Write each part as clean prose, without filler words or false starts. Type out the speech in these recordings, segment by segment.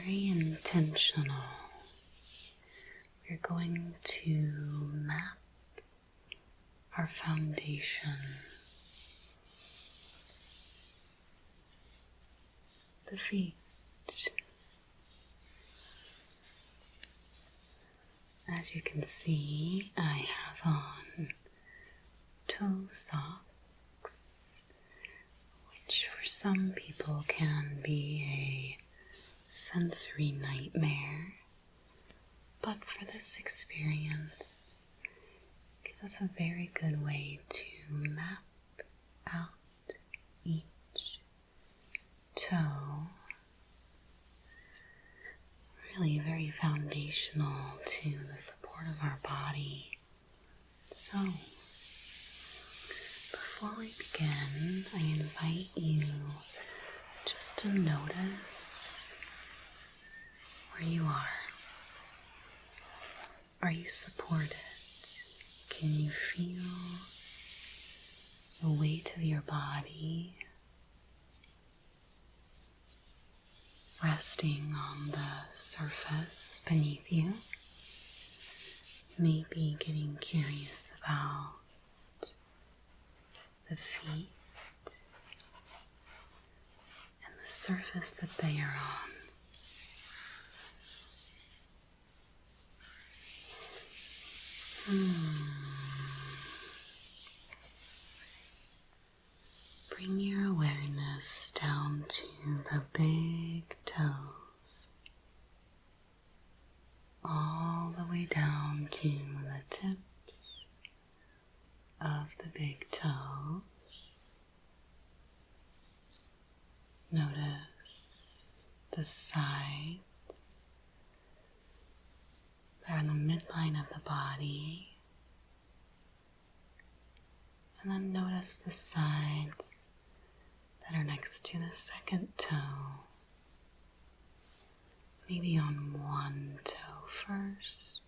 very intentional. We're going to map our foundation, the feet. As you can see, I have on toe socks, which for some people can be a sensory nightmare, but for this experience, it gives us a very good way to map out each toe. Really very foundational to the support of our body. So, before we begin, I invite you just to notice where you are. Are you supported? Can you feel the weight of your body resting on the surface beneath you? Maybe getting curious about the feet and the surface that they are on. Bring your awareness down to the big toes, all the way down to the tips of the big toes. Notice the sides that are in the midline of the body, and then notice the sides that are next to the second toe. Maybe on one toe first,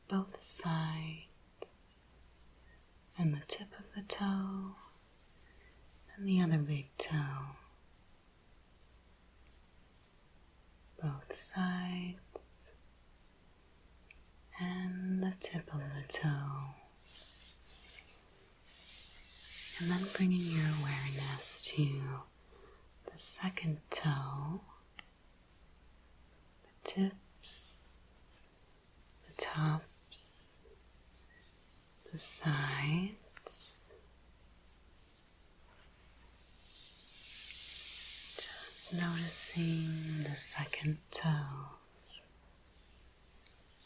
both sides, and the tip of the toe, and the other big toe. Both sides, and the tip of the toe. And then bringing your awareness to the second toe, the tips, the tops, the sides. Just noticing the second toes,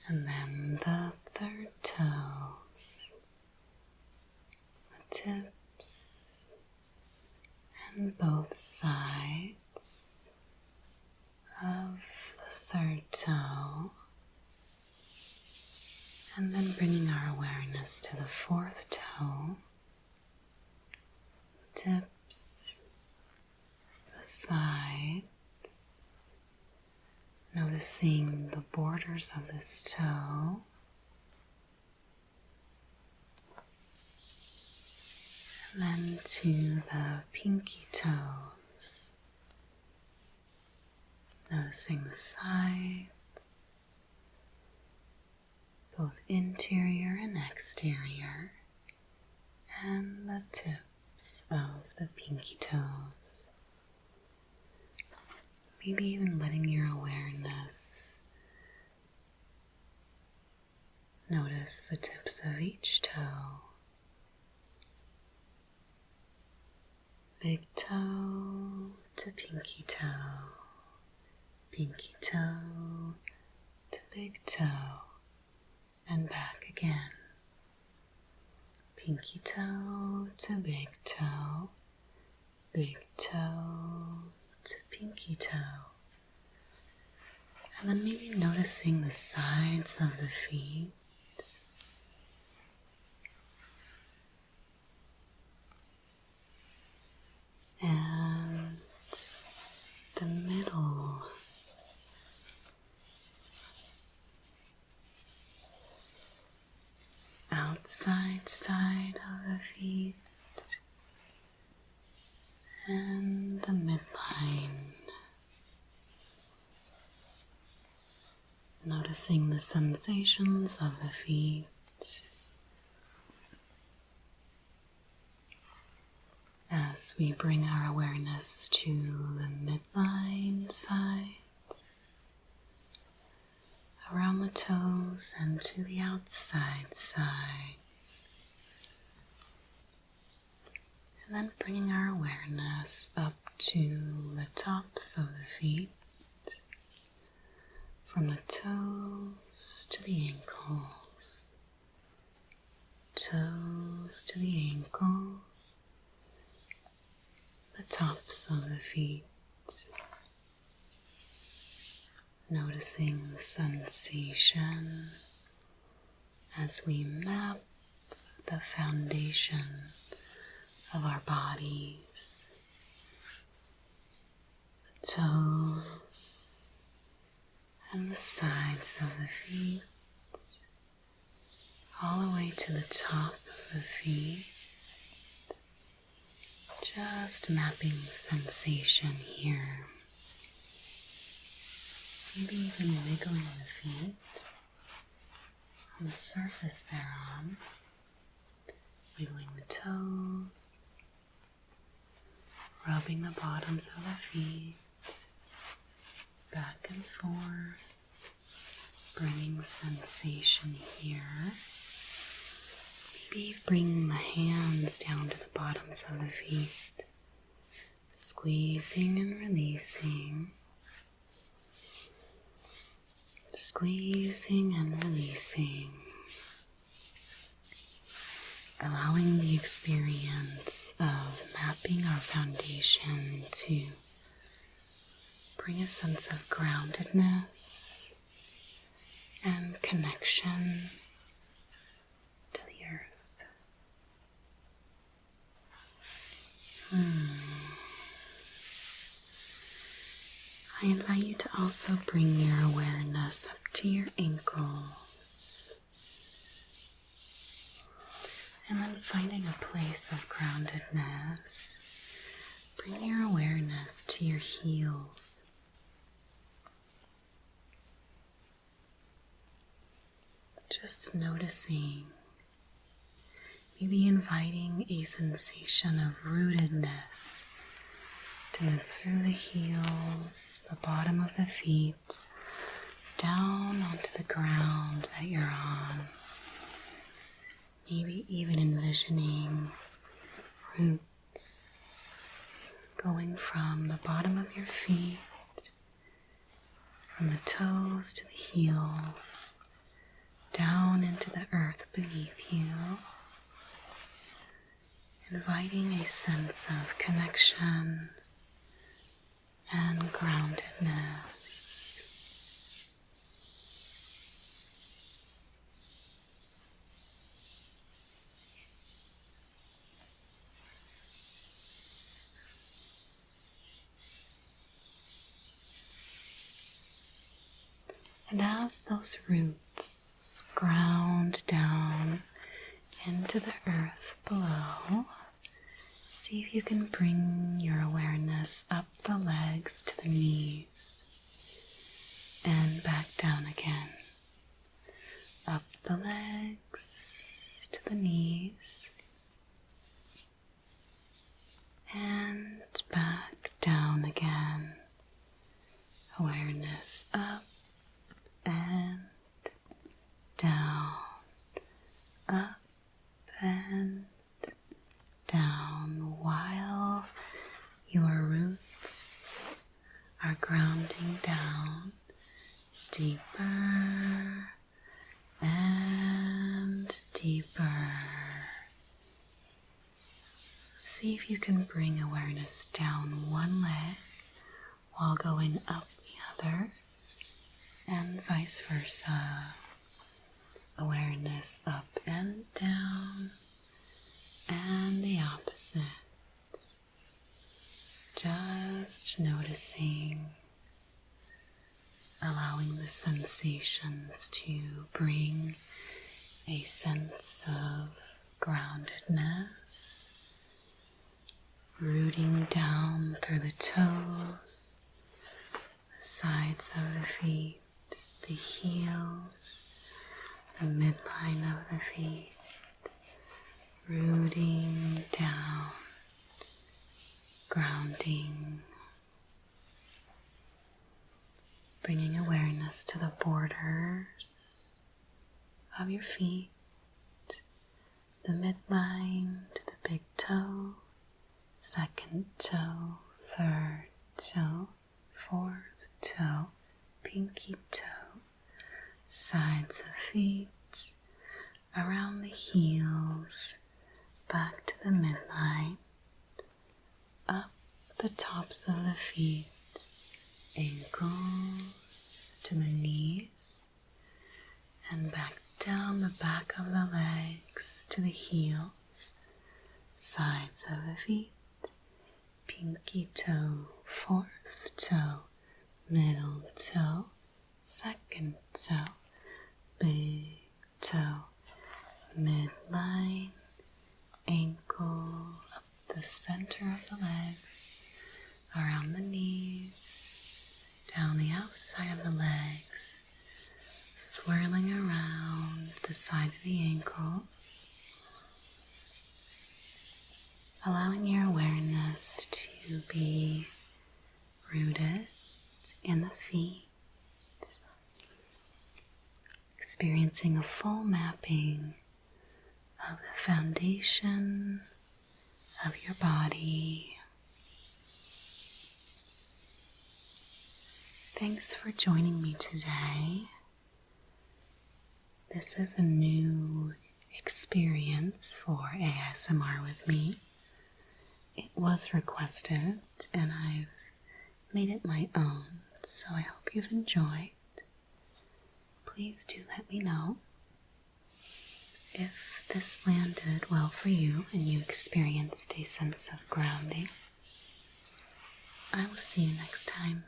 and then the third toes, the tips, and both sides of the third toe, and then bringing our awareness to the fourth toe, the tips, the sides, noticing the borders of this toe, and then to the pinky toes, noticing the sides, both interior and exterior, and the tips of the pinky toes. Maybe even letting your awareness notice the tips of each toe. Big toe to pinky toe to big toe, and back again. Pinky toe to big toe to pinky toe. And then maybe noticing the sides of the feet. And the middle. Outside side of the feet. And the midline. Noticing the sensations of the feet as we bring our awareness to the midline sides, around the toes and to the outside sides, and then bringing our awareness up to the tops of the feet, from the toes to the ankles, toes to the ankles, the tops of the feet, noticing the sensation as we map the foundation of our bodies, the toes and the sides of the feet, all the way to the top of the feet. Just mapping sensation here. Maybe even wiggling the feet on the surface thereon. Wiggling the toes. Rubbing the bottoms of the feet. Back and forth. Bringing sensation here. Maybe bringing the hands down to the bottoms of the feet, squeezing and releasing, squeezing and releasing, allowing the experience of mapping our foundation to bring a sense of groundedness and connection to the earth. I invite you to also bring your awareness up to your ankles, and then finding a place of groundedness, bring your awareness to your heels. Just noticing, maybe inviting a sensation of rootedness to move through the heels, the bottom of the feet, down onto the ground that you're on. Maybe even envisioning roots going from the bottom of your feet, from the toes to the heels, down into the earth beneath you, inviting a sense of connection and groundedness. And as those roots ground down into the earth below, see if you can bring your awareness up the legs to the knees and back down again. Up the legs to the knees and back down again. Awareness up and down, up and down, while your roots are grounding down deeper and deeper. See if you can bring awareness down one leg while going up the other, and vice versa. Awareness up and down, and the opposite. Just noticing, allowing the sensations to bring a sense of groundedness, rooting down through the toes, the sides of the feet, the heels, the midline of the feet, rooting down, grounding, bringing awareness to the borders of your feet, the midline to the big toe, second toe, third toe, fourth toe, pinky toe, sides of feet, around the heels, back to the midline, up the tops of the feet, ankles to the knees, and back down the back of the legs to the heels, sides of the feet, pinky toe, fourth toe, middle toe, second toe, big toe, midline, ankle, up the center of the legs, around the knees, down the outside of the legs, swirling around the sides of the ankles, allowing your awareness to be rooted in the feet, experiencing a full mapping of the foundation of your body. Thanks for joining me today. This is a new experience for ASMR with me. It was requested and I've made it my own, so I hope you've enjoyed. Please do let me know if this landed well for you and you experienced a sense of grounding. I will see you next time.